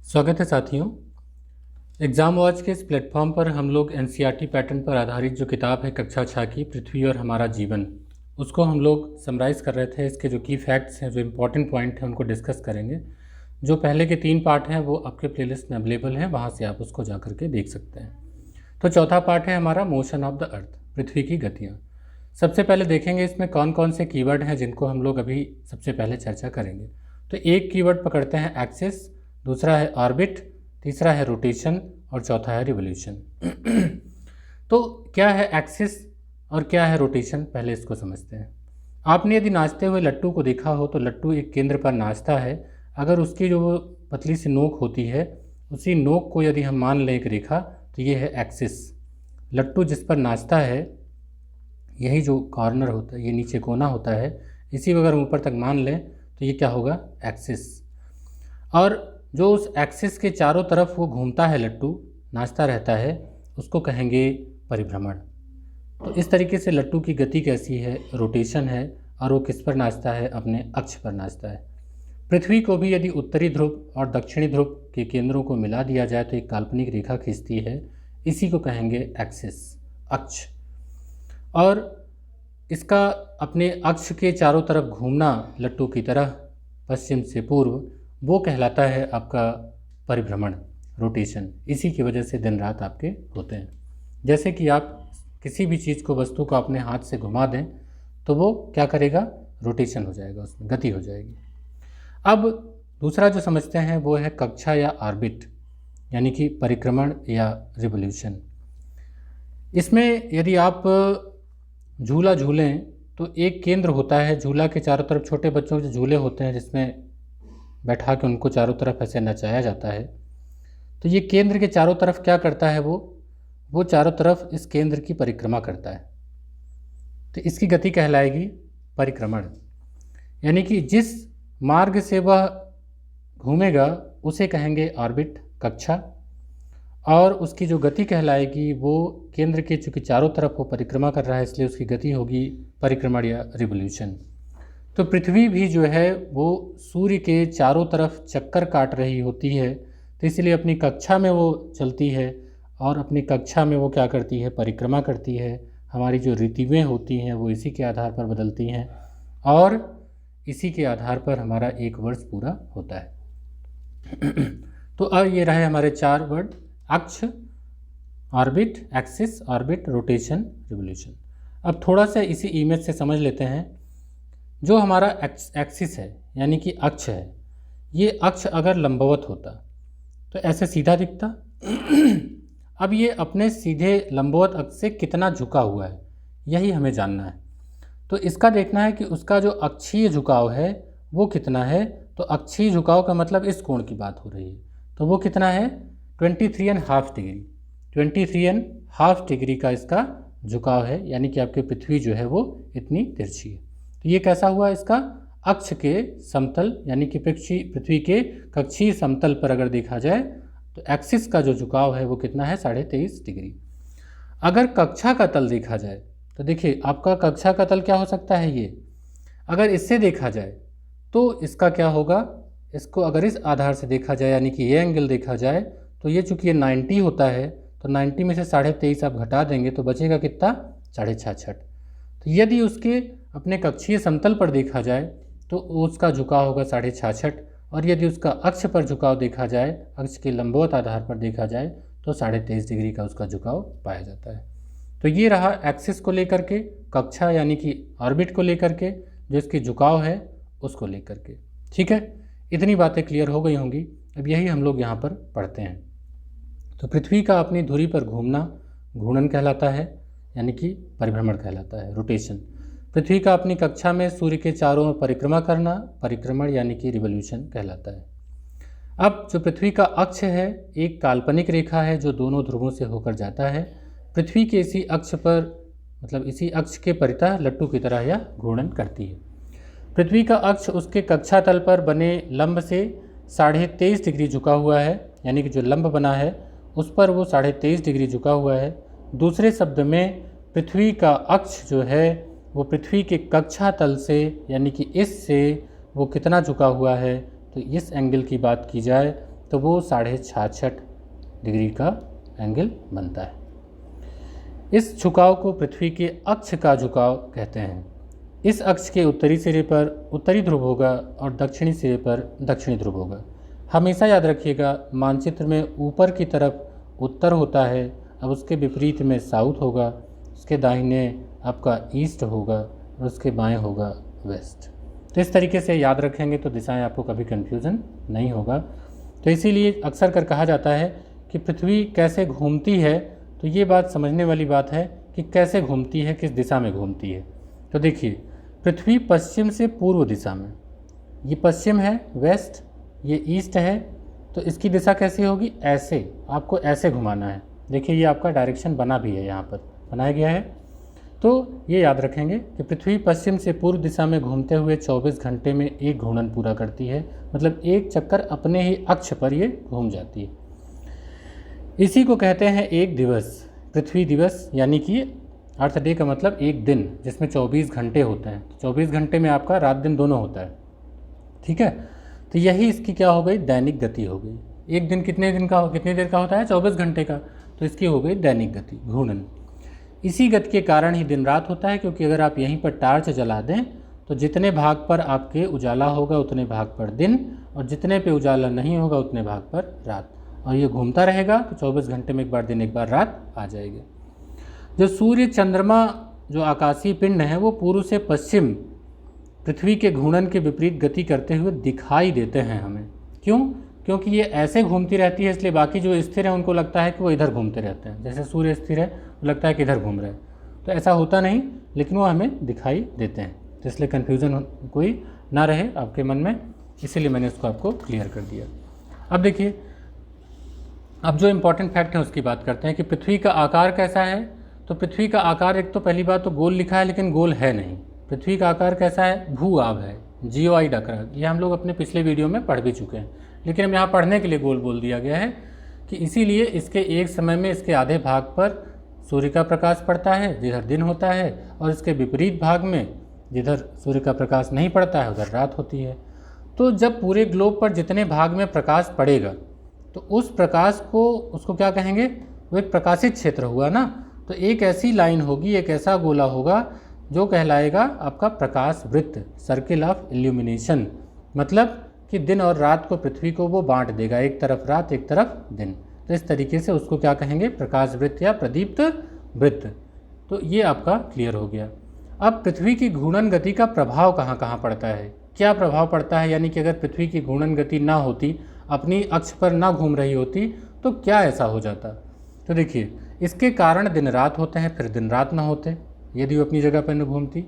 स्वागत है साथियों। एग्ज़ाम वॉच के इस प्लेटफॉर्म पर हम लोग एनसीईआरटी पैटर्न पर आधारित जो किताब है कक्षा 6 की पृथ्वी और हमारा जीवन, उसको हम लोग समराइज़ कर रहे थे। इसके जो की फैक्ट्स हैं, जो इम्पोर्टेंट पॉइंट हैं, उनको डिस्कस करेंगे। जो पहले के 3 पार्ट हैं वो आपके प्लेलिस्ट में अवेलेबल हैं, वहाँ से आप उसको जा करके देख सकते हैं। तो चौथा पार्ट है हमारा मोशन ऑफ द अर्थ, पृथ्वी की गतियाँ। सबसे पहले देखेंगे इसमें कौन कौन से कीवर्ड हैं जिनको हम लोग अभी सबसे पहले चर्चा करेंगे। तो एक कीवर्ड पकड़ते हैं एक्सिस, दूसरा है ऑर्बिट, तीसरा है रोटेशन और चौथा है रिवोल्यूशन। तो क्या है एक्सिस और क्या है रोटेशन, पहले इसको समझते हैं। आपने यदि नाचते हुए लट्टू को देखा हो तो लट्टू एक केंद्र पर नाचता है। अगर उसकी जो पतली सी नोक होती है, उसी नोक को यदि हम मान लें एक रेखा, तो ये है एक्सिस। लट्टू जिस पर नाचता है, यही जो कॉर्नर होता है, ये नीचे कोना होता है, इसी को अगर ऊपर तक मान लें तो ये क्या होगा, एक्सिस। और जो उस एक्सिस के चारों तरफ वो घूमता है, लट्टू नाचता रहता है, उसको कहेंगे परिभ्रमण। तो इस तरीके से लट्टू की गति कैसी है, रोटेशन है, और वो किस पर नाचता है, अपने अक्ष पर नाचता है। पृथ्वी को भी यदि उत्तरी ध्रुव और दक्षिणी ध्रुव के केंद्रों को मिला दिया जाए तो एक काल्पनिक रेखा खींचती है, इसी को कहेंगे एक्सिस, अक्ष। और इसका अपने अक्ष के चारों तरफ घूमना लट्टू की तरह पश्चिम से पूर्व, वो कहलाता है आपका परिभ्रमण, रोटेशन। इसी की वजह से दिन रात आपके होते हैं। जैसे कि आप किसी भी चीज़ को, वस्तु को अपने हाथ से घुमा दें तो वो क्या करेगा, रोटेशन हो जाएगा, उसमें गति हो जाएगी। अब दूसरा जो समझते हैं वो है कक्षा या ऑर्बिट, यानी कि परिक्रमण या रिवोल्यूशन। इसमें यदि आप झूला झूलें तो एक केंद्र होता है, झूला के चारों तरफ छोटे बच्चों के झूले होते हैं जिसमें बैठा के उनको चारों तरफ ऐसे नचाया जाता है। तो ये केंद्र के चारों तरफ क्या करता है, वो चारों तरफ इस केंद्र की परिक्रमा करता है। तो इसकी गति कहलाएगी परिक्रमण। यानी कि जिस मार्ग से वह घूमेगा उसे कहेंगे ऑर्बिट, कक्षा। और उसकी जो गति कहलाएगी वो केंद्र के, चूँकि चारों तरफ वो परिक्रमा कर रहा है, इसलिए उसकी गति होगी परिक्रमण या रिवोल्यूशन। तो पृथ्वी भी जो है वो सूर्य के चारों तरफ चक्कर काट रही होती है, तो इसलिए अपनी कक्षा में वो चलती है, और अपनी कक्षा में वो क्या करती है, परिक्रमा करती है। हमारी जो ऋतुएं होती हैं वो इसी के आधार पर बदलती हैं, और इसी के आधार पर हमारा एक वर्ष पूरा होता है। तो अब ये रहे हमारे 4 वर्ड, अक्ष, orbit, axis, orbit, rotation, revolution. अब थोड़ा सा इसी इमेज से समझ लेते हैं। जो हमारा एक्सिस है, यानी कि अक्ष है, ये अक्ष अगर लंबवत होता तो ऐसे सीधा दिखता। अब ये अपने सीधे लंबवत अक्ष से कितना झुका हुआ है, यही हमें जानना है। तो इसका देखना है कि उसका जो अक्षीय झुकाव है वो कितना है। तो अक्षीय झुकाव का मतलब इस कोण की बात हो रही है, तो वो कितना है, 23.5 डिग्री। 23.5 डिग्री का इसका झुकाव है, यानी कि आपकी पृथ्वी जो है वो इतनी तिरछी है। तो ये कैसा हुआ, इसका अक्ष के समतल, यानी कि पृथ्वी के कक्षीय समतल पर अगर देखा जाए तो एक्सिस का जो झुकाव है वो कितना है, 23.5 डिग्री। अगर कक्षा का तल देखा जाए तो देखिए आपका कक्षा का तल क्या हो सकता है, ये अगर इससे देखा जाए तो इसका क्या होगा, इसको अगर इस आधार से देखा जाए, यानी कि ये एंगल देखा जाए, तो ये चूँकि ये 90 होता है, तो 90 में से 23.5 आप घटा देंगे तो बचेगा कितना, 66.5। तो यदि उसके अपने कक्षीय समतल पर देखा जाए तो उसका झुकाव होगा 66.5, और यदि उसका अक्ष पर झुकाव देखा जाए, अक्ष के लंबवत आधार पर देखा जाए, तो 23.5 डिग्री का उसका झुकाव पाया जाता है। तो ये रहा एक्सिस को लेकर के, कक्षा यानी कि ऑर्बिट को लेकर के, जो इसकी झुकाव है उसको लेकर के। ठीक है, इतनी बातें क्लियर हो गई होंगी। अब यही हम लोग यहाँ पर पढ़ते हैं। तो पृथ्वी का अपनी धुरी पर घूमना घूर्णन कहलाता है, यानी कि परिभ्रमण कहलाता है, रोटेशन। पृथ्वी का अपनी कक्षा में सूर्य के चारों ओर परिक्रमा करना परिक्रमण यानी कि रिवोल्यूशन कहलाता है। अब जो पृथ्वी का अक्ष है एक काल्पनिक रेखा है जो दोनों ध्रुवों से होकर जाता है। पृथ्वी के इसी अक्ष पर, मतलब इसी अक्ष के परितः लट्टू की तरह यह घूर्णन करती है। पृथ्वी का अक्ष उसके कक्षा तल पर बने लंब से 23.5 डिग्री झुका हुआ है, यानी कि जो लंब बना है उस पर वो 23.5 डिग्री झुका हुआ है। दूसरे शब्द में पृथ्वी का अक्ष जो है वो पृथ्वी के कक्षा तल से, यानी कि इससे वो कितना झुका हुआ है। तो इस एंगल की बात की जाए तो वो 66.5 डिग्री का एंगल बनता है। इस झुकाव को पृथ्वी के अक्ष का झुकाव कहते हैं। इस अक्ष के उत्तरी सिरे पर उत्तरी ध्रुव होगा और दक्षिणी सिरे पर दक्षिणी ध्रुव होगा। हमेशा याद रखिएगा, मानचित्र में ऊपर की तरफ उत्तर होता है, अब उसके विपरीत में साउथ होगा, उसके दाहिने आपका ईस्ट होगा और उसके बाएं होगा वेस्ट। तो इस तरीके से याद रखेंगे तो दिशाएं आपको कभी कन्फ्यूज़न नहीं होगा। तो इसीलिए अक्सर कर कहा जाता है कि पृथ्वी कैसे घूमती है, तो ये बात समझने वाली बात है कि कैसे घूमती है, किस दिशा में घूमती है। तो देखिए, पृथ्वी पश्चिम से पूर्व दिशा में, ये पश्चिम है वेस्ट, ये ईस्ट है, तो इसकी दिशा कैसी होगी, ऐसे आपको ऐसे घुमाना है। देखिए ये आपका डायरेक्शन बना भी है, यहाँ पर बनाया गया है। तो ये याद रखेंगे कि पृथ्वी पश्चिम से पूर्व दिशा में घूमते हुए 24 घंटे में एक घूर्णन पूरा करती है, मतलब एक चक्कर अपने ही अक्ष पर ये घूम जाती है। इसी को कहते हैं एक दिवस, पृथ्वी दिवस, यानी कि अर्थ डे का मतलब एक दिन जिसमें 24 घंटे होते हैं। 24 घंटे में आपका रात दिन दोनों होता है, ठीक है। तो यही इसकी क्या हो गई, दैनिक गति हो गई। एक दिन कितनी देर का होता है, 24 घंटे का, तो इसकी हो गई दैनिक गति, घूर्णन। इसी गति के कारण ही दिन रात होता है, क्योंकि अगर आप यहीं पर टार्च जला दें तो जितने भाग पर आपके उजाला होगा उतने भाग पर दिन, और जितने पे उजाला नहीं होगा उतने भाग पर रात, और ये घूमता रहेगा। तो 24 घंटे में एक बार दिन एक बार रात आ जाएगी। जो सूर्य चंद्रमा जो आकाशीय पिंड हैं वो पूर्व से पश्चिम पृथ्वी के घूर्णन के विपरीत गति करते हुए दिखाई देते हैं हमें। क्यों? क्योंकि ये ऐसे घूमती रहती है, इसलिए बाकी जो स्थिर है उनको लगता है कि वो इधर घूमते रहते हैं। जैसे सूर्य स्थिर है वो लगता है कि इधर घूम रहे हैं, तो ऐसा होता नहीं, लेकिन वो हमें दिखाई देते हैं। तो इसलिए कन्फ्यूज़न कोई ना रहे आपके मन में, इसीलिए मैंने इसको आपको क्लियर कर दिया। अब देखिए, अब जो इम्पोर्टेंट फैक्ट है उसकी बात करते हैं कि पृथ्वी का आकार कैसा है। तो पृथ्वी का आकार, एक तो पहली बात तो गोल लिखा है लेकिन गोल है नहीं। पृथ्वी का आकार कैसा है, भू आव है, जियोइड आकार। ये हम लोग अपने पिछले वीडियो में पढ़ भी चुके हैं, लेकिन हम यहाँ पढ़ने के लिए गोल बोल दिया गया है कि इसीलिए इसके एक समय में इसके आधे भाग पर सूर्य का प्रकाश पड़ता है जिधर दिन होता है, और इसके विपरीत भाग में जिधर सूर्य का प्रकाश नहीं पड़ता है उधर रात होती है। तो जब पूरे ग्लोब पर जितने भाग में प्रकाश पड़ेगा तो उस प्रकाश को, उसको क्या कहेंगे, वो एक प्रकाशित क्षेत्र हुआ ना। तो एक ऐसी लाइन होगी, एक ऐसा गोला होगा जो कहलाएगा आपका प्रकाश वृत्त, सर्किल ऑफ इल्यूमिनेशन। मतलब कि दिन और रात को, पृथ्वी को वो बांट देगा, एक तरफ रात एक तरफ दिन। तो इस तरीके से उसको क्या कहेंगे, प्रकाश वृत्त या प्रदीप्त वृत्त। तो ये आपका क्लियर हो गया। अब पृथ्वी की घूर्णन गति का प्रभाव कहाँ कहाँ पड़ता है, क्या प्रभाव पड़ता है, यानी कि अगर पृथ्वी की घूर्णन गति ना होती, अपनी अक्ष पर ना घूम रही होती, तो क्या ऐसा हो जाता। तो देखिए, इसके कारण दिन रात होते हैं, फिर दिन रात ना होते यदि वो अपनी जगह पर न घूमती।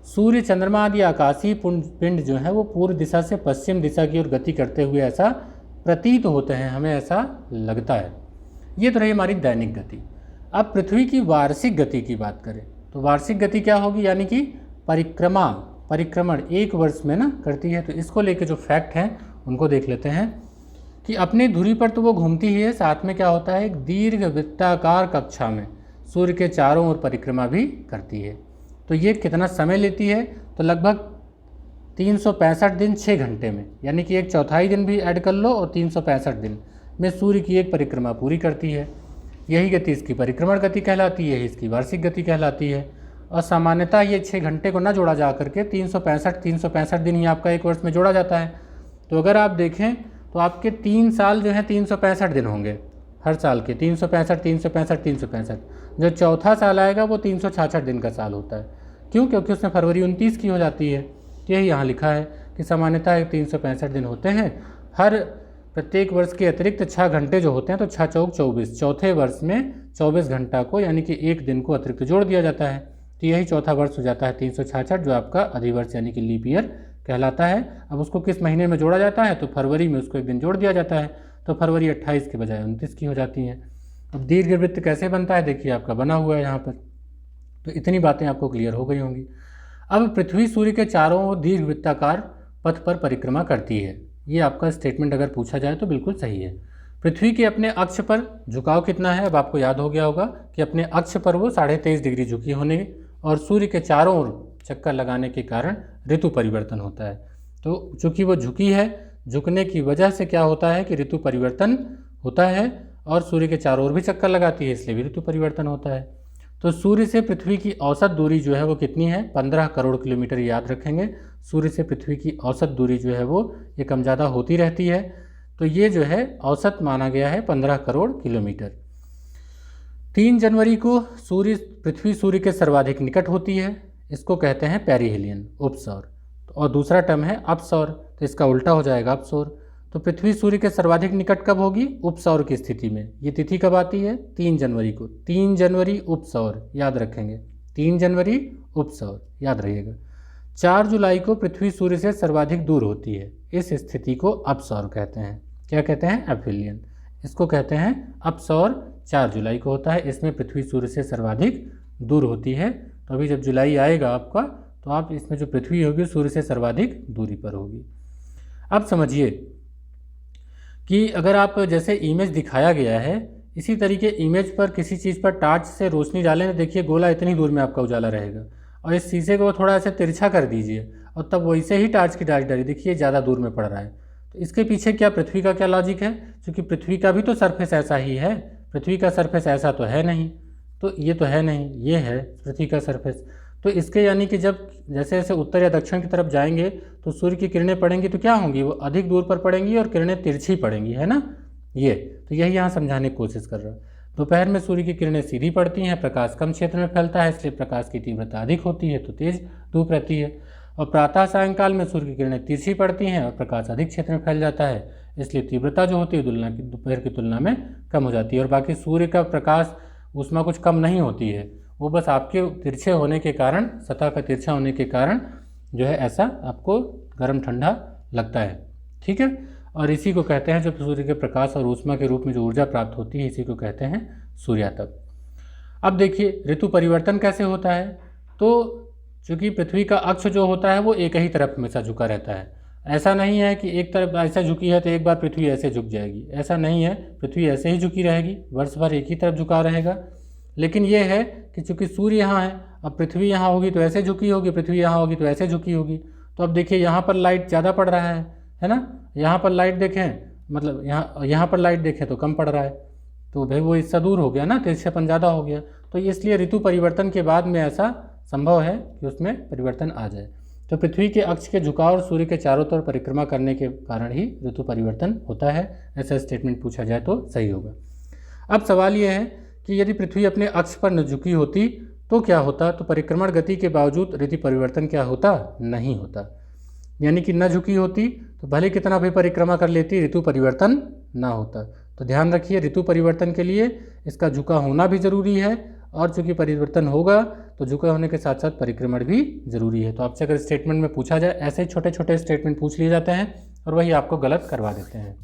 सूर्य चंद्रमा आदि आकाशीय पिंड जो है वो पूर्व दिशा से पश्चिम दिशा की ओर गति करते हुए ऐसा प्रतीत होते हैं, हमें ऐसा लगता है। ये तो रही हमारी दैनिक गति। अब पृथ्वी की वार्षिक गति की बात करें तो वार्षिक गति क्या होगी, यानी कि परिक्रमण एक वर्ष में ना करती है। तो इसको लेके जो फैक्ट हैं उनको देख लेते हैं कि अपने धुरी पर तो वो घूमती ही है, साथ में क्या होता है, एक दीर्घ वृत्ताकार कक्षा में सूर्य के चारों ओर परिक्रमा भी करती है। तो ये कितना समय लेती है, तो लगभग 365 दिन 6 घंटे में, यानी कि एक चौथाई दिन भी ऐड कर लो, और 365 दिन में सूर्य की एक परिक्रमा पूरी करती है। यही गति इसकी परिक्रमण गति कहलाती है, इसकी वार्षिक गति कहलाती है। और सामान्यतः ये 6 घंटे को ना जोड़ा जा करके 365 दिन ही आपका एक वर्ष में जोड़ा जाता है। तो अगर आप देखें तो आपके 3 साल जो हैं 365 दिन होंगे, हर साल के 365। जो चौथा साल आएगा वो 366 दिन का साल होता है। क्यों? क्योंकि उसमें फरवरी 29 की हो जाती है। यही यहाँ लिखा है कि सामान्यतः 365 दिन होते हैं। हर प्रत्येक वर्ष के अतिरिक्त 6 घंटे जो होते हैं, तो 6 चौक 24, चौथे वर्ष में 24 घंटा को, यानी कि एक दिन को अतिरिक्त जोड़ दिया जाता है। तो यही चौथा वर्ष हो जाता है 366, जो आपका अधिवर्ष यानी कि लीप ईयर कहलाता है। अब उसको किस महीने में जोड़ा जाता है, तो फरवरी में उसको एक दिन जोड़ दिया जाता है, तो फरवरी 28 के बजाय 29 की हो जाती हैं। अब दीर्घवृत्त कैसे बनता है, देखिए आपका बना हुआ है यहाँ पर। तो इतनी बातें आपको क्लियर हो गई होंगी। अब पृथ्वी सूर्य के चारों ओर दीर्घवृत्ताकार पथ पर परिक्रमा करती है। ये आपका स्टेटमेंट अगर पूछा जाए तो बिल्कुल सही है। पृथ्वी के अपने अक्ष पर झुकाव कितना है, अब आपको याद हो गया होगा कि अपने अक्ष पर वो 23.5 डिग्री झुकी होने, और सूर्य के चारों ओर चक्कर लगाने के कारण ऋतु परिवर्तन होता है। तो चूँकि वो झुकी है झुकने की वजह से क्या होता है कि ऋतु परिवर्तन होता है, और सूर्य के चारों ओर भी चक्कर लगाती है, इसलिए भी ऋतु परिवर्तन होता है। तो सूर्य से पृथ्वी की औसत दूरी जो है वो कितनी है? 15 करोड़ किलोमीटर, याद रखेंगे। सूर्य से पृथ्वी की औसत दूरी जो है वो ये कम ज़्यादा होती रहती है, तो ये जो है औसत माना गया है 15 करोड़ किलोमीटर। 3 जनवरी को पृथ्वी सूर्य के सर्वाधिक निकट होती है, इसको कहते हैं पेरिहेलियन, उपसौर। और दूसरा टर्म है अपसौर, तो इसका उल्टा हो जाएगा अपसौर। तो पृथ्वी सूर्य के सर्वाधिक निकट कब होगी? उपसौर की स्थिति में। ये तिथि कब आती है? 3 जनवरी को। 3 जनवरी उपसौर, याद रखेंगे। 3 जनवरी उपसौर, याद रहिएगा। 4 जुलाई को पृथ्वी सूर्य से सर्वाधिक दूर होती है, इस स्थिति को अपसौर कहते हैं। क्या कहते हैं? एफिलियन। इसको कहते हैं अपसौर। 4 जुलाई को होता है, इसमें पृथ्वी सूर्य से सर्वाधिक दूर होती है। तो अभी जब जुलाई आएगा आपका, तो आप इसमें जो पृथ्वी होगी सूर्य से सर्वाधिक दूरी पर होगी। अब समझिए कि अगर आप जैसे इमेज दिखाया गया है, इसी तरीके इमेज पर किसी चीज़ पर टार्च से रोशनी डालें, तो देखिए गोला इतनी दूर में आपका उजाला रहेगा। और इस शीशे को थोड़ा ऐसे तिरछा कर दीजिए, और तब वैसे ही टार्च की टार्च डाली, देखिए ज़्यादा दूर में पड़ रहा है। तो इसके पीछे क्या पृथ्वी का क्या लॉजिक है? क्योंकि पृथ्वी का भी तो सरफेस ऐसा ही है, पृथ्वी का सरफेस ऐसा तो है नहीं, तो ये तो है नहीं, ये है पृथ्वी का सरफेस। तो इसके यानी कि जब जैसे जैसे उत्तर या दक्षिण की तरफ जाएंगे तो सूर्य की किरणें पड़ेंगी, तो क्या होंगी? वो अधिक दूर पर पड़ेंगी और किरणें तिरछी पड़ेंगी, है ना। ये तो यही यहाँ समझाने की कोशिश कर रहा है। दोपहर में सूर्य की किरणें सीधी पड़ती हैं, प्रकाश कम क्षेत्र में फैलता है, इसलिए प्रकाश की तीव्रता अधिक होती है, तो तेज धूप रहती है। और प्रातः सायंकाल में सूर्य की किरणें तिरछी पड़ती हैं और प्रकाश अधिक क्षेत्र में फैल जाता है, इसलिए तीव्रता जो होती है दोपहर की तुलना में कम हो जाती है। और बाकी सूर्य का प्रकाश ऊष्मा कुछ कम नहीं होती है, वो बस आपके तिरछे होने के कारण, सतह का तिरछा होने के कारण जो है ऐसा आपको गर्म ठंडा लगता है, ठीक है। और इसी को कहते हैं, जब सूर्य के प्रकाश और ऊष्मा के रूप में जो ऊर्जा प्राप्त होती है, इसी को कहते हैं सूर्यातप। अब देखिए ऋतु परिवर्तन कैसे होता है। तो चूँकि पृथ्वी का अक्ष जो होता है वो एक ही तरफ हमेशा झुका रहता है। ऐसा नहीं है कि एक तरफ ऐसा झुकी है तो एक बार पृथ्वी ऐसे झुक जाएगी, ऐसा नहीं है। पृथ्वी ऐसे ही झुकी रहेगी, वर्ष भर एक ही तरफ झुका रहेगा। लेकिन ये है कि चूँकि सूर्य यहाँ है, अब पृथ्वी यहाँ होगी तो ऐसे झुकी होगी, पृथ्वी यहाँ होगी तो ऐसे झुकी होगी। तो अब देखिए यहाँ पर लाइट ज़्यादा पड़ रहा है ना। यहाँ पर लाइट देखें, मतलब यहाँ पर लाइट देखें तो कम पड़ रहा है, तो भाई वो इससे दूर हो गया ना, तिरछेपन ज़्यादा हो गया। तो इसलिए ऋतु परिवर्तन के बाद में ऐसा संभव है कि उसमें परिवर्तन आ जाए। तो पृथ्वी के अक्ष के झुकाव और सूर्य के चारों तरफ परिक्रमा करने के कारण ही ऋतु परिवर्तन होता है, ऐसा स्टेटमेंट पूछा जाए तो सही होगा। अब सवाल ये है कि यदि पृथ्वी अपने अक्ष पर न झुकी होती तो क्या होता? तो परिक्रमण गति के बावजूद ऋतु परिवर्तन क्या होता? नहीं होता। यानी कि न झुकी होती तो भले कितना भी परिक्रमा कर लेती, ऋतु परिवर्तन ना होता। तो ध्यान रखिए, ऋतु परिवर्तन के लिए इसका झुका होना भी जरूरी है, और चूंकि परिवर्तन होगा तो झुका होने के साथ साथ परिक्रमण भी जरूरी है। तो आपसे अगर स्टेटमेंट में पूछा जाए, ऐसे ही छोटे छोटे स्टेटमेंट पूछ लिए जाते हैं और वही आपको गलत करवा देते हैं।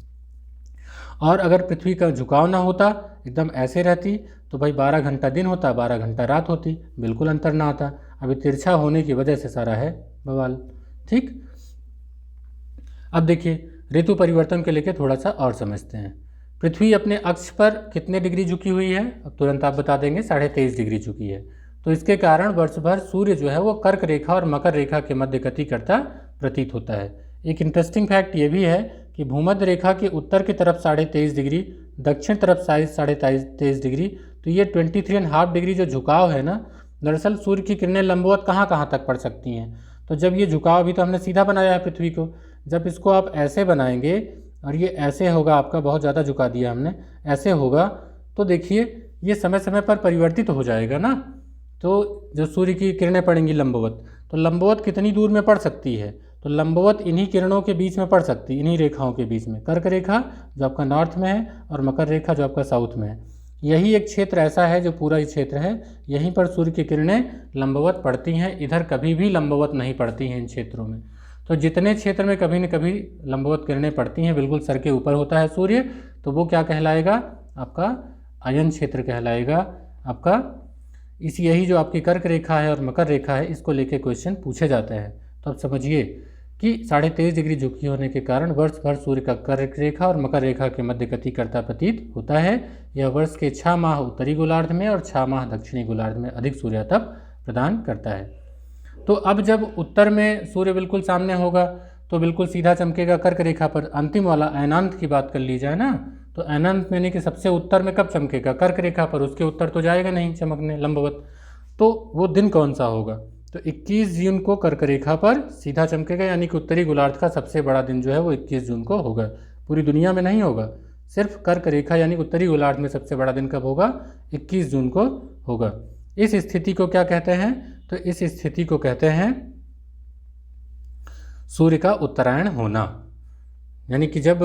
और अगर पृथ्वी का झुकाव ना होता, एकदम ऐसे रहती, तो भाई 12 घंटा दिन होता, 12 घंटा रात होती, बिल्कुल अंतर ना आता। अभी तिरछा होने की वजह से सारा है बवाल, ठीक। अब देखिए ऋतु परिवर्तन के लेके थोड़ा सा और समझते हैं। पृथ्वी अपने अक्ष पर कितने डिग्री झुकी हुई है? अब तुरंत आप बता देंगे, 23.5 डिग्री झुकी है। तो इसके कारण वर्ष भर सूर्य जो है वो कर्क रेखा और मकर रेखा के मध्य गति करता प्रतीत होता है। एक इंटरेस्टिंग फैक्ट ये भी है कि भूमध्य रेखा के उत्तर की तरफ 23.5 डिग्री, दक्षिण तरफ 23.5 डिग्री, तो ये 23.5 डिग्री जो झुकाव है ना, दरअसल सूर्य की किरणें लंबवत कहाँ कहाँ तक पड़ सकती हैं। तो जब ये झुकाव, अभी तो हमने सीधा बनाया है पृथ्वी को, जब इसको आप ऐसे बनाएंगे और ये ऐसे होगा, आपका बहुत ज़्यादा झुका दिया हमने, ऐसे होगा, तो देखिए ये समय समय पर परिवर्तित हो जाएगा ना। तो जो सूर्य की किरणें पड़ेंगी लंबवत, तो लंबवत कितनी दूर में पड़ सकती है? तो लंबवत इन्हीं किरणों के बीच में पड़ सकती है, इन्हीं रेखाओं के बीच में। कर्क रेखा जो आपका नॉर्थ में है और मकर रेखा जो आपका साउथ में है, यही एक क्षेत्र ऐसा है जो पूरा ही क्षेत्र है, यहीं पर सूर्य की किरणें लंबवत पड़ती हैं, इधर कभी भी लंबवत नहीं पड़ती हैं इन क्षेत्रों में। तो जितने क्षेत्र में कभी न कभी लंबवत किरणें पड़ती हैं, बिल्कुल सर के ऊपर होता है सूर्य, तो वो क्या कहलाएगा? आपका अयन क्षेत्र कहलाएगा आपका। यही जो आपकी कर्क रेखा है और मकर रेखा है, इसको लेके क्वेश्चन पूछे जाते हैं। तो अब समझिए कि 23.5 डिग्री झुकी होने के कारण वर्ष भर सूर्य का कर्क रेखा और मकर रेखा के मध्य गति करता प्रतीत होता है। यह वर्ष के 6 माह उत्तरी गोलार्ध में और 6 माह दक्षिणी गोलार्ध में अधिक सूर्यातप प्रदान करता है। तो अब जब उत्तर में सूर्य बिल्कुल सामने होगा तो बिल्कुल सीधा चमकेगा कर्क रेखा पर। अंतिम वाला अयनांत की बात कर ली जाए ना, तो अयनांत यानी कि सबसे उत्तर में कब चमकेगा? कर्क रेखा पर, उसके उत्तर तो जाएगा नहीं चमकने लंबवत। तो वो दिन कौन सा होगा? तो 21 जून को कर्क रेखा पर सीधा चमकेगा, यानी कि उत्तरी गोलार्ध का सबसे बड़ा दिन जो है वो 21 जून को होगा। पूरी दुनिया में नहीं होगा, सिर्फ कर्क रेखा यानी उत्तरी गोलार्ध में सबसे बड़ा दिन कब होगा? 21 जून को होगा। इस स्थिति को क्या कहते हैं? तो इस स्थिति को कहते हैं सूर्य का उत्तरायण होना। यानी कि जब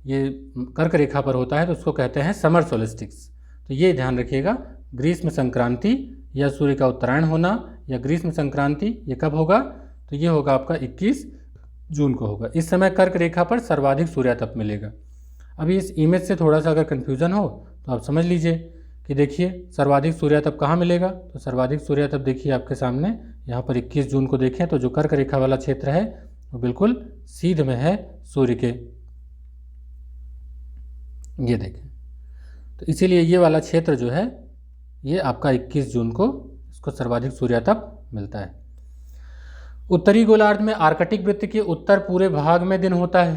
ये कर्क रेखा पर होता है तो उसको कहते हैं समर सोलिस्टिक्स। तो ये ध्यान रखिएगा, ग्रीष्म संक्रांति या सूर्य का उत्तरायण होना या ग्रीष्म संक्रांति, ये कब होगा? तो ये होगा आपका 21 जून को होगा। इस समय कर्क रेखा पर सर्वाधिक सूर्यातप मिलेगा। अभी इस इमेज से थोड़ा सा अगर कन्फ्यूज़न हो तो आप समझ लीजिए कि देखिए सर्वाधिक सूर्यातप कहाँ मिलेगा। तो सर्वाधिक सूर्यातप देखिए आपके सामने, यहाँ पर 21 जून को देखें तो जो कर्क रेखा वाला क्षेत्र है वो बिल्कुल सीध में है सूर्य के, ये देखें। तो इसीलिए ये वाला क्षेत्र जो है ये आपका 21 जून को इसको सर्वाधिक सूर्यातप मिलता है। उत्तरी गोलार्ध में आर्कटिक वृत्त के उत्तर पूरे भाग में दिन होता है।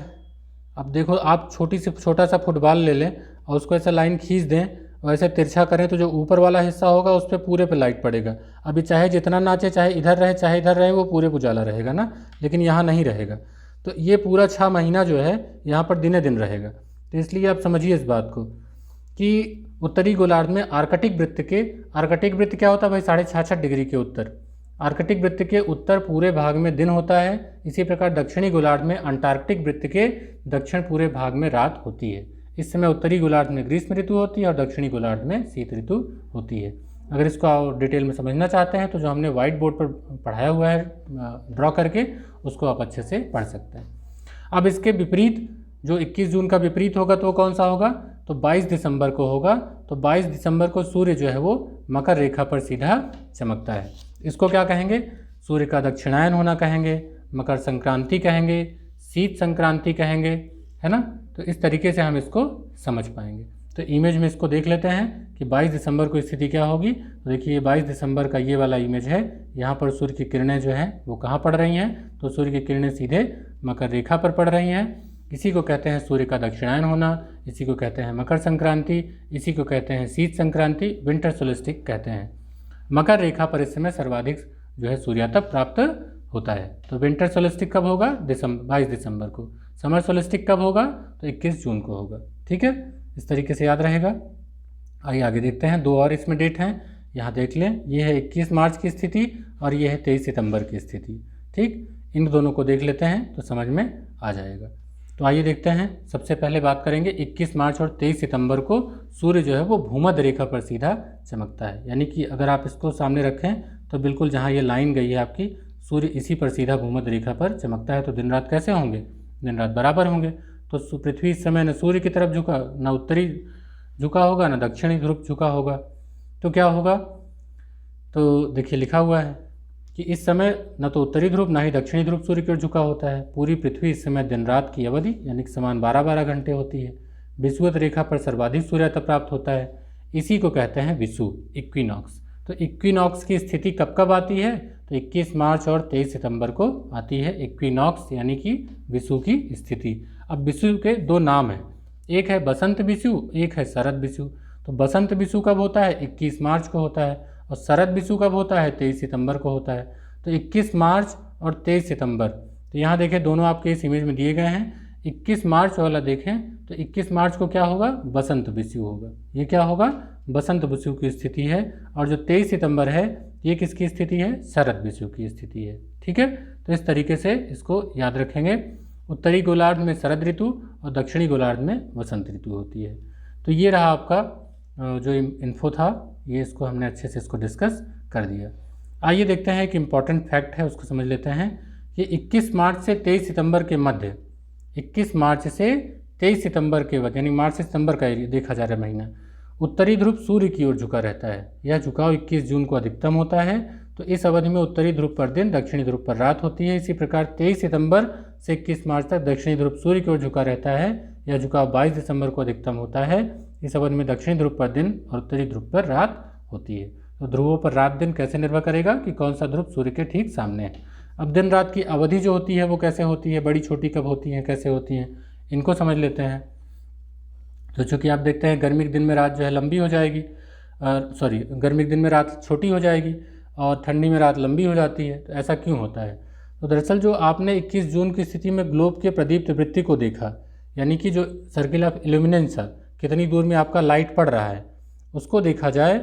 अब देखो, आप छोटा सा फुटबॉल ले लें और उसको ऐसा लाइन खींच दें और ऐसे तिरछा करें तो जो ऊपर वाला हिस्सा होगा उस पर पूरे पे लाइट पड़ेगा। अभी चाहे जितना नाचे, चाहे इधर रहे चाहे इधर रहे, वो पूरे उजाला रहेगा ना, लेकिन यहाँ नहीं रहेगा। तो ये पूरा 6 महीना जो है यहाँ पर दिने दिन रहेगा। तो इसलिए आप समझिए इस बात को कि उत्तरी गोलार्ध में आर्कटिक वृत्त क्या होता है भाई? 66.5 डिग्री के उत्तर। आर्कटिक वृत्त के उत्तर पूरे भाग में दिन होता है। इसी प्रकार दक्षिणी गोलार्ध में अंटार्कटिक वृत्त के दक्षिण पूरे भाग में रात होती है। इस समय उत्तरी गोलार्ध में ग्रीष्म ऋतु होती है और दक्षिणी गोलार्ध में शीत ऋतु होती है। अगर इसको आप डिटेल में समझना चाहते हैं तो जो हमने व्हाइट बोर्ड पर पढ़ाया हुआ है ड्रॉ करके, उसको आप अच्छे से पढ़ सकते हैं। अब इसके विपरीत जो 21 जून का विपरीत होगा तो वो कौन सा होगा? तो 22 दिसंबर को होगा। तो 22 दिसंबर को सूर्य जो है वो मकर रेखा पर सीधा चमकता है। इसको क्या कहेंगे? सूर्य का दक्षिणायन होना कहेंगे, मकर संक्रांति कहेंगे, शीत संक्रांति कहेंगे, है ना। तो इस तरीके से हम इसको समझ पाएंगे। तो इमेज में इसको देख लेते हैं कि 22 दिसंबर को स्थिति क्या होगी। तो देखिए 22 दिसंबर का ये वाला इमेज है। यहाँ पर सूर्य की किरणें जो हैं वो कहाँ पड़ रही हैं? तो सूर्य की किरणें सीधे मकर रेखा पर पड़ रही हैं। इसी को कहते हैं सूर्य का दक्षिणायन होना, इसी को कहते हैं मकर संक्रांति, इसी को कहते हैं शीत संक्रांति, विंटर सोलिस्टिक कहते हैं। मकर रेखा पर इस समय सर्वाधिक जो है सूर्यातप प्राप्त होता है। तो विंटर सोलिस्टिक कब होगा? 22 दिसंबर को। समर सोलिस्टिक कब होगा? तो 21 जून को होगा। ठीक है, इस तरीके से याद रहेगा। आइए आगे देखते हैं। 2 और इसमें डेट हैं, यहाँ देख लें। ये है 21 मार्च की स्थिति और ये है 23 सितंबर की स्थिति। ठीक, इन दोनों को देख लेते हैं तो समझ में आ जाएगा। तो आइए देखते हैं। सबसे पहले बात करेंगे 21 मार्च और 23 सितंबर को सूर्य जो है वो भूमध्य रेखा पर सीधा चमकता है। यानी कि अगर आप इसको सामने रखें तो बिल्कुल जहाँ ये लाइन गई है आपकी, सूर्य इसी पर सीधा भूमध्य रेखा पर चमकता है। तो दिन रात कैसे होंगे? दिन रात बराबर होंगे। तो पृथ्वी इस समय न सूर्य की तरफ झुका, न उत्तरी झुका होगा, न दक्षिणी ध्रुव झुका होगा। तो क्या होगा? तो देखिए लिखा हुआ है कि इस समय न तो उत्तरी ध्रुव न ही दक्षिणी ध्रुव सूर्य की ओर झुका होता है। पूरी पृथ्वी इस समय दिन रात की अवधि यानी कि समान 12-12 घंटे होती है। विषुवत रेखा पर सर्वाधिक सूर्यातप प्राप्त होता है। इसी को कहते हैं विषुव, इक्विनॉक्स। तो इक्विनॉक्स की स्थिति कब कब आती है? तो 21 मार्च और 23 सितंबर को आती है इक्विनॉक्स यानी कि विषुव की स्थिति। अब विषुव के 2 नाम हैं, एक है बसंत विषुव, एक है शरद विषुव। तो बसंत विषुव कब होता है? 21 मार्च को होता है। और शरद विषुव कब होता है? 23 सितंबर को होता है। तो 21 मार्च और 23 सितंबर, तो यहाँ देखें दोनों आपके इस इमेज में दिए गए हैं। 21 मार्च वाला देखें तो 21 मार्च को क्या होगा? बसंत विषुव होगा। ये क्या होगा? बसंत विषुव की स्थिति है। और जो 23 सितंबर है ये किसकी स्थिति है? शरद विषुव की स्थिति है। ठीक है, तो इस तरीके से इसको याद रखेंगे। उत्तरी गोलार्ध में शरद ऋतु और दक्षिणी गोलार्ध में वसंत ऋतु होती है। तो ये रहा आपका जो इन्फो था, ये इसको हमने अच्छे से इसको डिस्कस कर दिया। आइए देखते हैं एक इम्पॉर्टेंट फैक्ट है, उसको समझ लेते हैं कि 21 मार्च से 23 सितंबर के मध्य, 21 मार्च से 23 सितंबर के मध्य यानी मार्च से सितंबर का देखा जा रहा है महीना, उत्तरी ध्रुव सूर्य की ओर झुका रहता है। यह झुकाव 21 जून को अधिकतम होता है। तो इस अवधि में उत्तरी ध्रुव पर दिन, दक्षिणी ध्रुव पर रात होती है। इसी प्रकार 23 सितंबर से 21 मार्च तक दक्षिणी ध्रुव सूर्य की ओर झुका रहता है। यह झुकाव 22 दिसंबर को अधिकतम होता है। इस अवधि में दक्षिणी ध्रुव पर दिन और उत्तरी ध्रुव पर रात होती है। तो ध्रुवों पर रात दिन कैसे निर्भर करेगा कि कौन सा ध्रुव सूर्य के ठीक सामने है। अब दिन रात की अवधि जो होती है वो कैसे होती है, बड़ी छोटी कब होती हैं, कैसे होती हैं, इनको समझ लेते हैं। तो चूँकि आप देखते हैं गर्मी के दिन में रात जो है लंबी हो जाएगी, गर्मी के दिन में रात छोटी हो जाएगी और ठंडी में रात लंबी हो जाती है। तो ऐसा क्यों होता है? तो दरअसल जो आपने 21 जून की स्थिति में ग्लोब के प्रदीप्त वृत्ति को देखा, यानी कि जो सर्किल ऑफ इल्यूमिनेंस है, कितनी दूर में आपका लाइट पड़ रहा है, उसको देखा जाए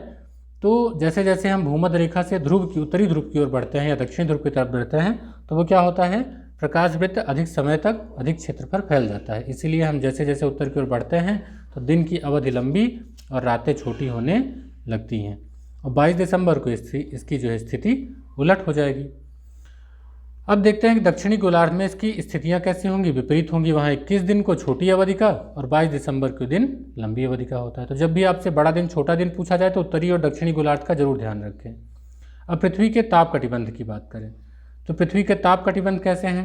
तो जैसे जैसे हम भूमध्य रेखा से ध्रुव की, उत्तरी ध्रुव की ओर बढ़ते हैं या दक्षिणी ध्रुव की तरफ बढ़ते हैं, तो वो क्या होता है, प्रकाश वृत्त अधिक समय तक अधिक क्षेत्र पर फैल जाता है। इसीलिए हम जैसे जैसे उत्तर की ओर बढ़ते हैं तो दिन की अवधि लंबी और रातें छोटी होने लगती हैं। और 22 दिसंबर को इसकी जो है स्थिति उलट हो जाएगी। अब देखते हैं कि दक्षिणी गोलार्ध में इसकी स्थितियां कैसी होंगी, विपरीत होंगी। वहाँ 21 दिन को छोटी अवधि का और 22 दिसंबर के दिन लंबी अवधि का होता है। तो जब भी आपसे बड़ा दिन छोटा दिन पूछा जाए तो उत्तरी और दक्षिणी गोलार्ध का जरूर ध्यान रखें। अब पृथ्वी के ताप कटिबंध की बात करें तो पृथ्वी के ताप कटिबंध कैसे हैं?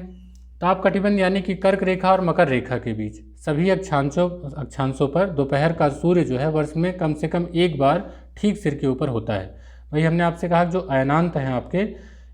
ताप कटिबंध यानी कि कर्क रेखा और मकर रेखा के बीच सभी अक्षांशों पर दोपहर का सूर्य जो है वर्ष में कम से कम एक बार ठीक सिर के ऊपर होता है। वही हमने आपसे कहा जो अयनांत हैं आपके,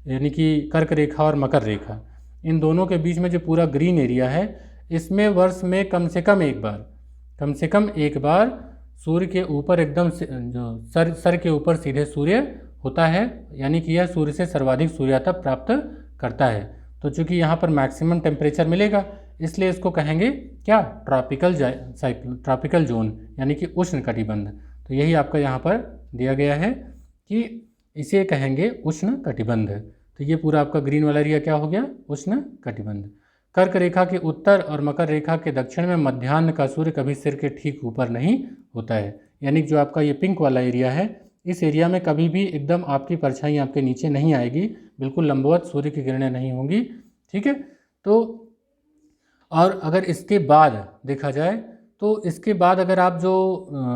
यानी कि कर्क रेखा और मकर रेखा, इन दोनों के बीच में जो पूरा ग्रीन एरिया है, इसमें वर्ष में कम से कम एक बार सूर्य के ऊपर एकदम जो सर के ऊपर सीधे सूर्य होता है, यानी कि यह सूर्य से सर्वाधिक सूर्यातप प्राप्त करता है। तो चूंकि यहाँ पर मैक्सिमम टेम्परेचर मिलेगा, इसलिए इसको कहेंगे क्या, ट्रॉपिकल जोन, यानी कि उष्ण कटिबंध। तो यही आपका यहाँ पर दिया गया है कि इसे कहेंगे उष्ण कटिबंध। तो ये पूरा आपका ग्रीन वाला एरिया क्या हो गया, उष्ण कटिबंध। कर्क रेखा के उत्तर और मकर रेखा के दक्षिण में मध्याह्न का सूर्य कभी सिर के ठीक ऊपर नहीं होता है, यानी जो आपका ये पिंक वाला एरिया है, इस एरिया में कभी भी एकदम आपकी परछाई आपके नीचे नहीं आएगी, बिल्कुल लंबवत सूर्य की किरणें नहीं होंगी, ठीक है। तो और अगर इसके बाद देखा जाए तो इसके बाद अगर आप जो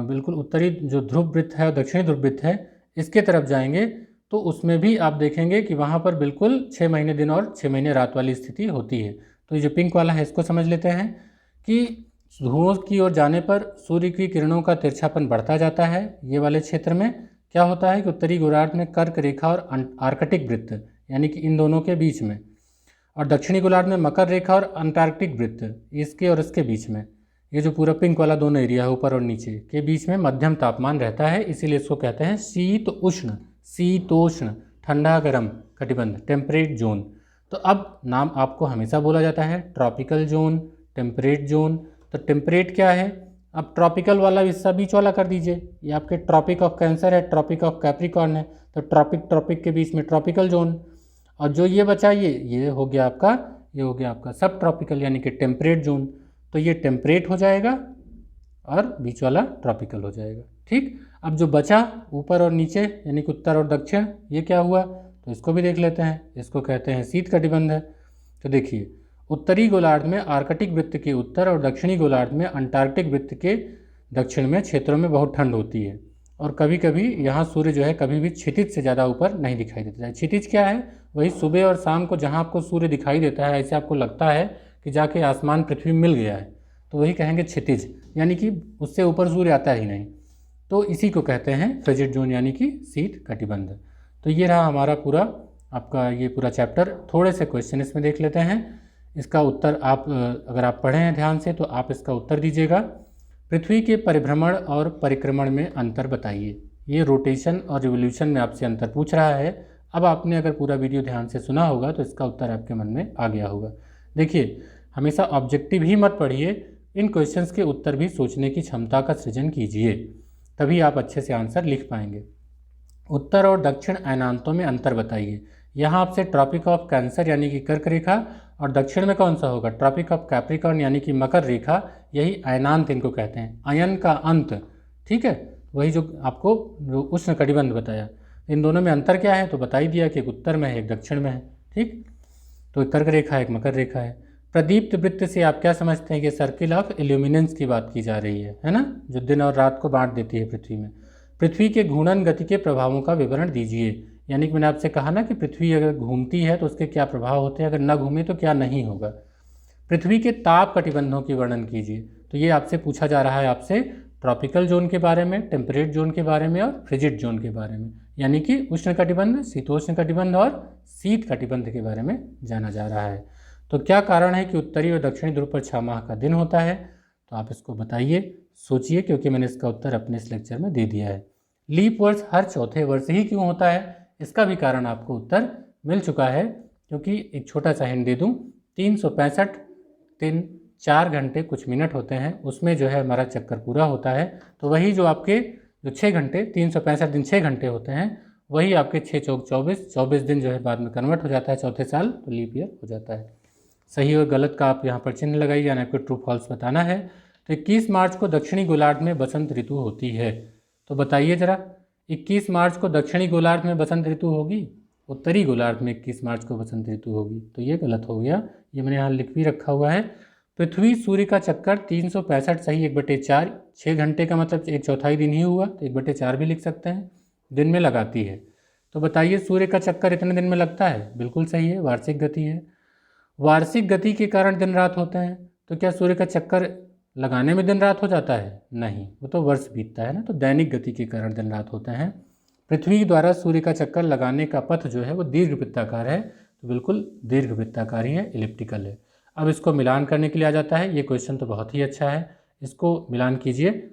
बिल्कुल उत्तरी जो ध्रुव वृत्त है और दक्षिणी ध्रुव वृत्त है, इसके तरफ जाएंगे तो उसमें भी आप देखेंगे कि वहाँ पर बिल्कुल 6 महीने दिन और 6 महीने रात वाली स्थिति होती है। तो ये जो पिंक वाला है इसको समझ लेते हैं कि ध्रुवों की ओर जाने पर सूर्य की किरणों का तिरछापन बढ़ता जाता है। ये वाले क्षेत्र में क्या होता है कि उत्तरी गोलार्ध में कर्क रेखा और आर्कटिक वृत्त, यानी कि इन दोनों के बीच में, और दक्षिणी गोलार्ध में मकर रेखा और अंटार्कटिक वृत्त, इसके और इसके बीच में, ये जो पूरा पिंक वाला दोनों एरिया है ऊपर और नीचे के बीच में मध्यम तापमान रहता है, इसीलिए इसको कहते हैं शीतोष्ण, ठंडा गर्म कटिबंध, टेम्परेट जोन। तो अब नाम आपको हमेशा बोला जाता है ट्रॉपिकल जोन, टेम्परेट जोन। तो टेम्परेट क्या है, अब ट्रॉपिकल वाला हिस्सा बीच वाला कर दीजिए, ये आपके ट्रॉपिक ऑफ कैंसर है, ट्रॉपिक ऑफ कैप्रिकॉर्न है, तो ट्रॉपिक के बीच में ट्रॉपिकल जोन। और जो ये बचा ये हो गया आपका सब ट्रॉपिकल, यानी कि टेम्परेट जोन। तो ये टेम्परेट हो जाएगा और बीच वाला ट्रॉपिकल हो जाएगा, ठीक। अब जो बचा ऊपर और नीचे, यानी कि उत्तर और दक्षिण, ये क्या हुआ, तो इसको भी देख लेते हैं। इसको कहते हैं शीत कटिबंध है। तो देखिए, उत्तरी गोलार्ध में आर्कटिक वृत्त के उत्तर और दक्षिणी गोलार्ध में अंटार्कटिक वृत्त के दक्षिण में क्षेत्रों में बहुत ठंड होती है, और कभी कभी यहाँ सूर्य जो है कभी भी क्षितिज से ज़्यादा ऊपर नहीं दिखाई देता है। क्षितिज क्या है, वही सुबह और शाम को जहाँ आपको सूर्य दिखाई देता है, ऐसे आपको लगता है कि जाके आसमान पृथ्वी मिल गया है, तो वही कहेंगे क्षितिज, यानी कि उससे ऊपर सूर्य आता ही नहीं। तो इसी को कहते हैं फ्रिजिड जोन, यानी कि शीत कटिबंध। तो ये रहा हमारा पूरा आपका ये पूरा चैप्टर। थोड़े से क्वेश्चन इसमें देख लेते हैं, इसका उत्तर आप अगर आप पढ़े हैं ध्यान से तो आप इसका उत्तर दीजिएगा। पृथ्वी के परिभ्रमण और परिक्रमण में अंतर बताइए। ये रोटेशन और रिवोल्यूशन में आपसे अंतर पूछ रहा है। अब आपने अगर पूरा वीडियो ध्यान से सुना होगा तो इसका उत्तर आपके मन में आ गया होगा। देखिए, हमेशा ऑब्जेक्टिव ही मत पढ़िए, इन क्वेश्चंस के उत्तर भी सोचने की क्षमता का सृजन कीजिए, तभी आप अच्छे से आंसर लिख पाएंगे। उत्तर और दक्षिण अयनांतों में अंतर बताइए। यहाँ आपसे ट्रॉपिक ऑफ कैंसर यानी कि कर्क रेखा, और दक्षिण में कौन सा होगा, ट्रॉपिक ऑफ कैप्रिकॉर्न यानी कि मकर रेखा, यही अयनांत इनको कहते हैं, अयन का अंत, ठीक है। वही जो आपको उष्ण कटिबंध बताया। इन दोनों में अंतर क्या है तो बता ही दिया कि एक उत्तर में है एक दक्षिण में है, ठीक। तो एक कर्क रेखा एक मकर रेखा है। प्रदीप्त वृत्त से आप क्या समझते हैं कि सर्किल ऑफ इल्यूमिनेंस की बात की जा रही है ना, जो दिन और रात को बांट देती है पृथ्वी में। पृथ्वी के घूर्णन गति के प्रभावों का विवरण दीजिए। यानी कि मैंने आपसे कहा ना कि पृथ्वी अगर घूमती है तो उसके क्या प्रभाव होते हैं, अगर न घूमे तो क्या नहीं होगा। पृथ्वी के ताप कटिबंधों की वर्णन कीजिए। तो ये आपसे पूछा जा रहा है, आपसे ट्रॉपिकल जोन के बारे में, टेम्परेट जोन के बारे में और फ्रिजिड जोन के बारे में, यानी कि उष्ण कटिबंध, शीतोष्ण कटिबंध और शीत कटिबंध के बारे में जाना जा रहा है। तो क्या कारण है कि उत्तरी और दक्षिणी ध्रुव पर 6 माह का दिन होता है? तो आप इसको बताइए, सोचिए, क्योंकि मैंने इसका उत्तर अपने इस लेक्चर में दे दिया है। लीप वर्ष हर चौथे वर्ष ही क्यों होता है? इसका भी कारण आपको उत्तर मिल चुका है, क्योंकि एक छोटा सा हिंट दे दूँ, 365 दिन 4 घंटे कुछ मिनट होते हैं, उसमें जो है हमारा चक्कर पूरा होता है। तो वही जो आपके जो 6 घंटे, 365 दिन 6 घंटे होते हैं, वही आपके 6 चौक 24 दिन जो है बाद में कन्वर्ट हो जाता है चौथे साल, तो लीप ईयर हो जाता है। सही और गलत का आप यहाँ पर चिन्ह लगाइए, यानी आपको ट्रू फॉल्स बताना है। तो 21 मार्च को दक्षिणी गोलार्ध में बसंत ऋतु होती है। तो बताइए जरा, 21 मार्च को दक्षिणी गोलार्ध में बसंत ऋतु होगी? उत्तरी गोलार्ध में 21 मार्च को बसंत ऋतु होगी। तो ये गलत हो गया, ये मैंने यहाँ लिख भी रखा हुआ है। पृथ्वी सूर्य का चक्कर 365 सही 1/4, 6 घंटे का मतलब 1/4 दिन ही हुआ, तो 1/4 भी लिख सकते हैं, दिन में लगाती है। तो बताइए सूर्य का चक्कर इतने दिन में लगता है? बिल्कुल सही है, वार्षिक गति है। वार्षिक गति के कारण दिन रात होते हैं, तो क्या सूर्य का चक्कर लगाने में दिन रात हो जाता है? नहीं, वो तो वर्ष बीतता है ना, तो दैनिक गति के कारण दिन रात होते हैं। पृथ्वी द्वारा सूर्य का चक्कर लगाने का पथ जो है वो दीर्घवृत्ताकार है, तो बिल्कुल दीर्घवृत्ताकार ही है, इलिप्टिकल है। अब इसको मिलान करने के लिए आ जाता है, ये क्वेश्चन तो बहुत ही अच्छा है, इसको मिलान कीजिए।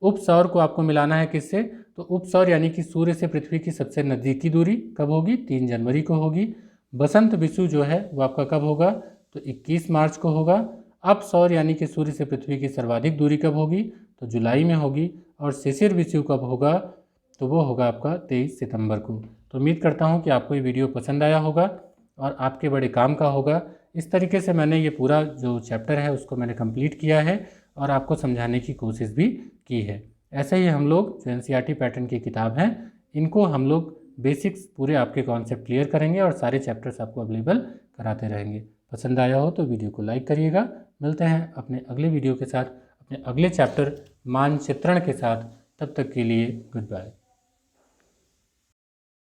उपसौर को आपको मिलाना है किससे? तो उपसौर यानी कि सूर्य से पृथ्वी की सबसे नज़दीकी दूरी कब होगी? 3 जनवरी को होगी। बसंत विषु जो है वो आपका कब होगा? तो 21 मार्च को होगा। अपसौर यानी कि सूर्य से पृथ्वी की सर्वाधिक दूरी कब होगी? तो जुलाई में होगी। और शिशिर विषु कब होगा? तो वो होगा आपका 23 सितंबर को। तो उम्मीद करता हूँ कि आपको ये वीडियो पसंद आया होगा और आपके बड़े काम का होगा। इस तरीके से मैंने ये पूरा जो चैप्टर है उसको मैंने कंप्लीट किया है और आपको समझाने की कोशिश भी की है। ऐसे ही हम लोग जो एनसीईआरटी पैटर्न की किताब हैं, इनको हम लोग बेसिक्स पूरे आपके कॉन्सेप्ट क्लियर करेंगे और सारे चैप्टर्स आपको अवेलेबल कराते रहेंगे। पसंद आया हो तो वीडियो को लाइक करिएगा। मिलते हैं अपने अगले वीडियो के साथ, अपने अगले चैप्टर मानचित्रण के साथ। तब तक के लिए गुड बाय।